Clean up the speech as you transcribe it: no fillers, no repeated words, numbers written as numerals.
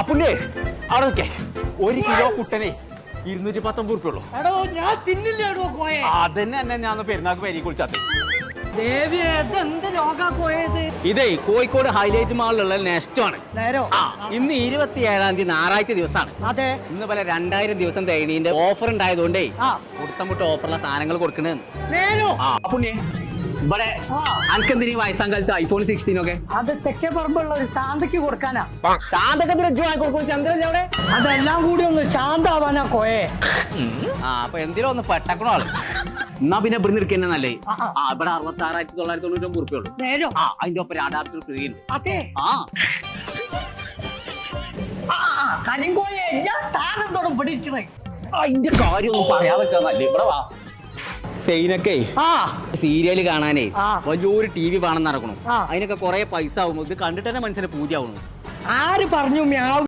അപ്പുണ്ണേ അവിടെ നിൽക്കേ 1 കിലോ കുട്ടനെ 219 ഉറുപ്പിയുള്ളൂ. എടോ ഞാൻ തിന്നില്ലേടോ കോയെ. അതന്നെ തന്നെ ഞാൻ പെരുന്നാൾക്ക് പേരി കുളിച്ചാത്ത. ഇതേ കോഴിക്കോട് ഹൈലൈറ്റ് മാളിലുള്ള നെക്സ്റ്റ് ആണ്. ഇന്ന് 27-ാം തീയതി ഞായറാഴ്ച ദിവസമാണ്. അതെ, ഇന്ന് പോലെ 2000 ദിവസം തേനീന്റെ ഓഫർ ഉണ്ടായതുകൊണ്ടേ കൊടുത്തമുട്ട ഓഫറുള്ള സാധനങ്ങൾ കൊടുക്കണേ. അപ്പുണ്ണേ ഇവിടെ അനക്കെന്തിനീ വയസ്സാം കാലത്ത് iPhone 16 ഒക്കെ? അത് തെക്കേ പറമ്പുള്ള ഒരു ശാന്തക്ക് കൊടുക്കാനാ. ചന്ദ്രൻ അവിടെ അതെല്ലാം കൂടി ഒന്ന് ശാന്താവാനാ കോയെ. അപ്പൊ എന്തിനാ ഒന്ന് പെട്ടക്കണോ ആള്? എന്നാ പിന്നെ ഇവിടെ നിൽക്കുന്ന നല്ലേ. ഇവിടെ 66,999 ഉറുപ്പിയുള്ളൂ. അതിന്റെ ഒപ്പം അഡാപ്റ്റർ ഫ്രീ ഉണ്ട്. അതെ, അതിന്റെ കാര്യം ഒന്നും പറയാൻ വെക്കാന്നല്ലേ. ഇവിടെ വാ. സെയിനൊക്കെ സീരിയല് കാണാനേ വലിയൊരു TV വേണം നടക്കണം. അതിനൊക്കെ കൊറേ പൈസ ആവും. ഇത് കണ്ടിട്ട് തന്നെ മനസ്സിന് പൂജ ആവണം. ആര് പറഞ്ഞു